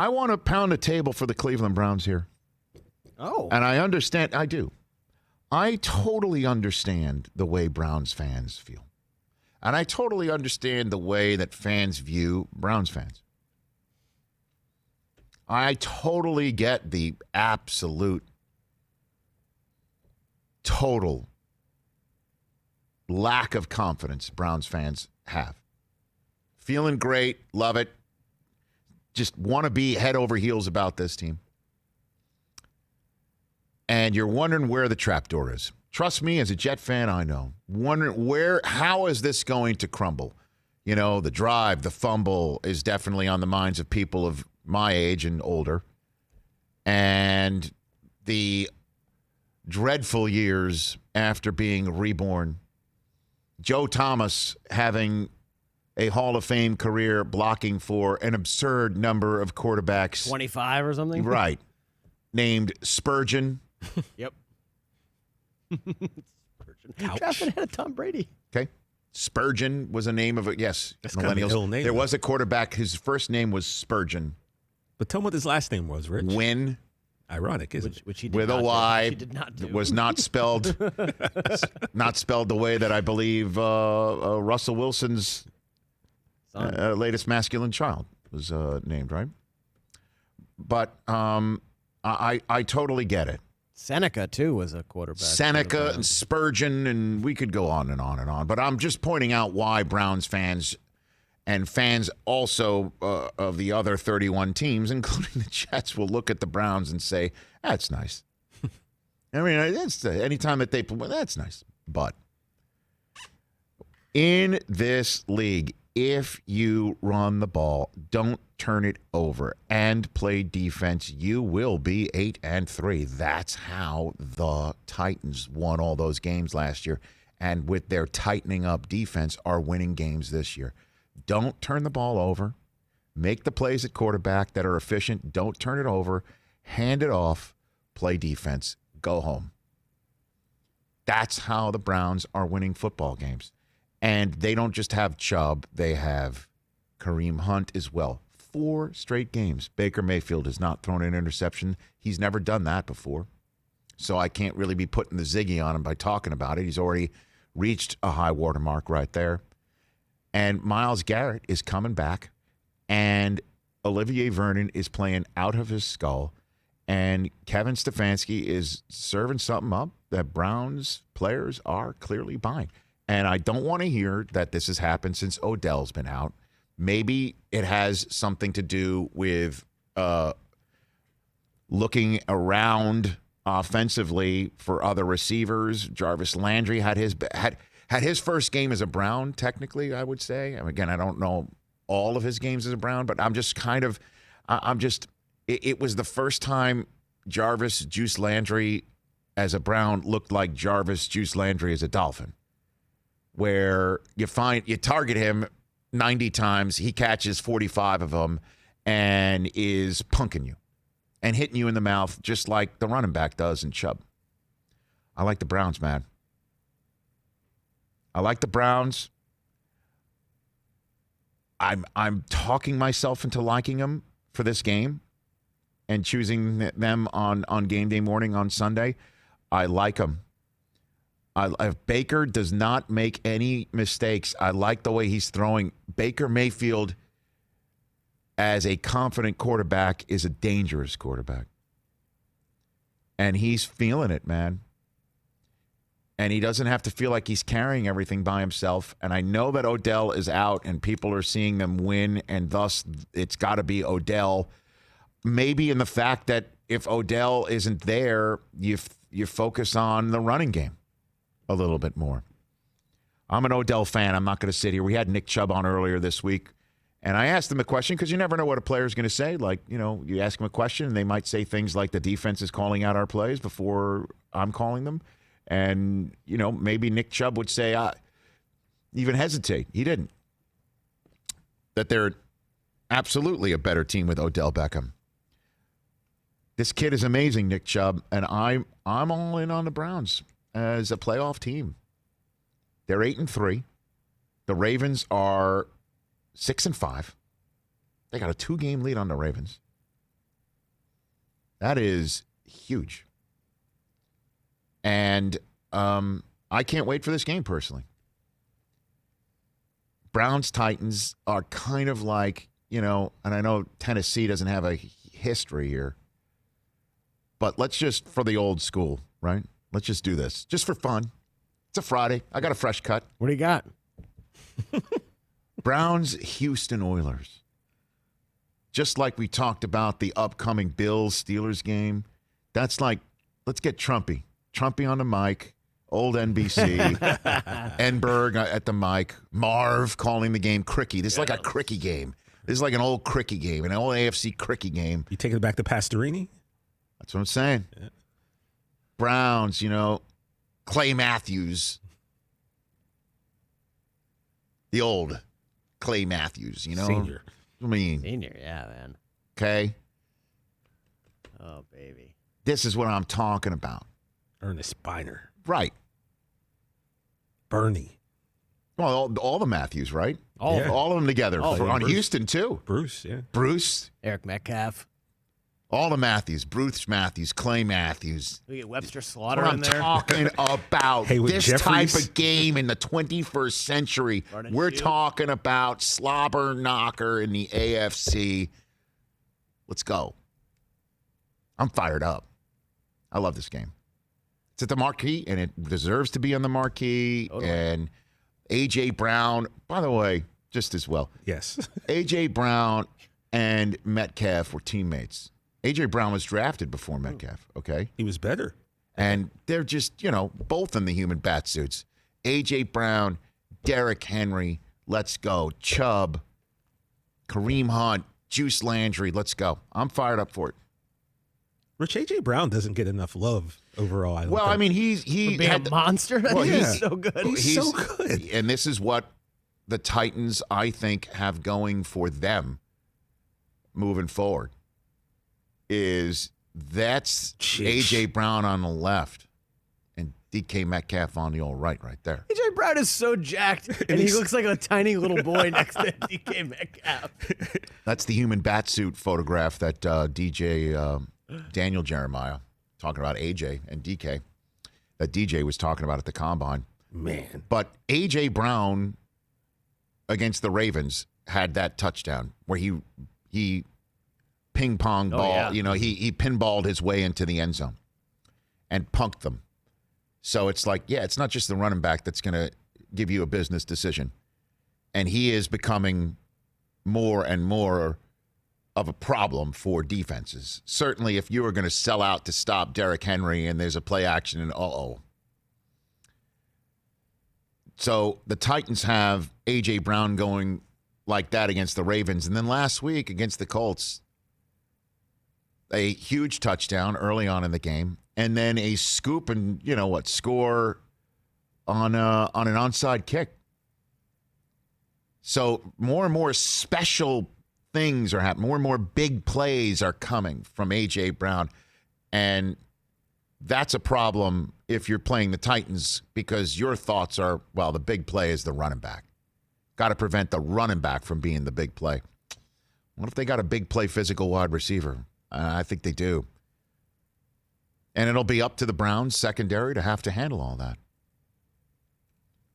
I want to pound the table for the Cleveland Browns here. Oh. And I understand. I do. I totally understand the way Browns fans feel. And I totally understand the way that fans view Browns fans. I totally get the absolute, total lack of confidence Browns fans have. Feeling great, love it. Just want to be head over heels about this team. And you're wondering where the trapdoor is. Trust me, as a Jet fan, I know. Wondering how is this going to crumble? You know, the drive, the fumble is definitely on the minds of people of my age and older. And the dreadful years after being reborn. Joe Thomas having a Hall of Fame career blocking for an absurd number of quarterbacks. 25 or something? Right. Named Spurgeon. Yep. Spurgeon. Drafted ahead of Tom Brady. Okay. Spurgeon was a name of it. Yes. That's kind of a middle name. There was a quarterback. His first name was Spurgeon. But tell me what his last name was, Rich. Win. Ironic, isn't it? Which he did With not a Y. He did not do. It was not spelled. Not spelled the way that I believe Russell Wilson's latest masculine child was named, right? But I totally get it. Seneca, too, was a quarterback. Seneca and Spurgeon, and we could go on and on and on. But I'm just pointing out why Browns fans and fans also of the other 31 teams, including the Jets, will look at the Browns and say, that's nice. I mean, anytime that they play, that's nice. But in this league, if you run the ball, don't turn it over, and play defense, you will be 8-3. That's how the Titans won all those games last year, and with their tightening up defense, are winning games this year. Don't turn the ball over. Make the plays at quarterback that are efficient. Don't turn it over. Hand it off. Play defense. Go home. That's how the Browns are winning football games. And they don't just have Chubb. They have Kareem Hunt as well. 4 straight games. Baker Mayfield has not thrown an interception. He's never done that before. So I can't really be putting the ziggy on him by talking about it. He's already reached a high watermark right there. And Myles Garrett is coming back. And Olivier Vernon is playing out of his skull. And Kevin Stefanski is serving something up that Browns players are clearly buying. And I don't want to hear that this has happened since Odell's been out. Maybe it has something to do with looking around offensively for other receivers. Jarvis Landry had his first game as a Brown, technically, I would say. And again, I don't know all of his games as a Brown, but it was the first time Jarvis Juice Landry as a Brown looked like Jarvis Juice Landry as a Dolphin, where you target him 90 times, he catches 45 of them and is punking you and hitting you in the mouth just like the running back does in Chubb. I like the Browns, man. I like the Browns. I'm talking myself into liking them for this game and choosing them on game day morning on Sunday. I like them. If Baker does not make any mistakes, I like the way he's throwing. Baker Mayfield, as a confident quarterback, is a dangerous quarterback. And he's feeling it, man. And he doesn't have to feel like he's carrying everything by himself. And I know that Odell is out and people are seeing them win, and thus it's got to be Odell. Maybe in the fact that if Odell isn't there, you focus on the running game a little bit more. I'm an Odell fan. I'm not going to sit here. We had Nick Chubb on earlier this week, and I asked him a question because you never know what a player is going to say. Like, you ask him a question, and they might say things like the defense is calling out our plays before I'm calling them. And, maybe Nick Chubb would say, even hesitate. He didn't. That they're absolutely a better team with Odell Beckham. This kid is amazing, Nick Chubb, and I'm all in on the Browns as a playoff team. They're 8-3. The Ravens are 6-5. They got a 2-game lead on the Ravens. That is huge. And I can't wait for this game personally. Browns-Titans are kind of like, and I know Tennessee doesn't have a history here, but let's just, for the old school, right? Let's just do this. Just for fun. It's a Friday. I got a fresh cut. What do you got? Browns-Houston Oilers. Just like we talked about the upcoming Bills-Steelers game, that's like, let's get Trumpy. Trumpy on the mic, old NBC, Enberg at the mic, Marv calling the game Cricky. This is like a Cricky game. This is like an old Cricky game, an old AFC Cricky game. You taking it back to Pastorini? That's what I'm saying. Yeah. Browns, Clay Matthews. The old Clay Matthews, Senior. Senior, yeah, man. Okay? Oh, baby. This is what I'm talking about. Ernest Biner. Right. Bernie. Well, all the Matthews, right? All of them together. On Bruce. Houston, too. Bruce, yeah. Bruce. Eric Metcalf. All the Matthews. Bruce Matthews. Clay Matthews. We get Webster Slaughter That's in what there. I'm talking about. This Jeffries. type of game in the 21st century. We're talking about slobber knocker in the AFC. Let's go. I'm fired up. I love this game. It's at the marquee, and it deserves to be on the marquee. Totally. And A.J. Brown, by the way, just as well. Yes. A.J. Brown and Metcalf were teammates. A.J. Brown was drafted before Metcalf, okay? He was better. And they're just, both in the human bat suits. A.J. Brown, Derrick Henry, let's go. Chubb, Kareem Hunt, Juice Landry, let's go. I'm fired up for it. Rich, A.J. Brown doesn't get enough love overall. I mean, he had a monster. Well, he's so good. He's so good. And this is what the Titans, I think, have going for them moving forward. That's A.J. Brown on the left and DK Metcalf on the old right there. A.J. Brown is so jacked, and he looks like a tiny little boy next to DK Metcalf. That's the human bat suit photograph that DJ Daniel Jeremiah talking about A.J. and DK that DJ was talking about at the Combine. Man. But A.J. Brown against the Ravens had that touchdown where he ping-pong ball, he pinballed his way into the end zone and punked them. So it's like, it's not just the running back that's going to give you a business decision. And he is becoming more and more of a problem for defenses. Certainly if you were going to sell out to stop Derrick Henry and there's a play action and So the Titans have A.J. Brown going like that against the Ravens. And then last week against the Colts, a huge touchdown early on in the game, and then a scoop and, score on an onside kick. So more and more special things are happening. More and more big plays are coming from A.J. Brown. And that's a problem if you're playing the Titans because your thoughts are, the big play is the running back. Got to prevent the running back from being the big play. What if they got a big play physical wide receiver? I think they do. And it'll be up to the Browns secondary to have to handle all that.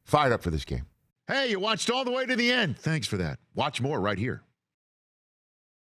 Fired up for this game. Hey, you watched all the way to the end. Thanks for that. Watch more right here.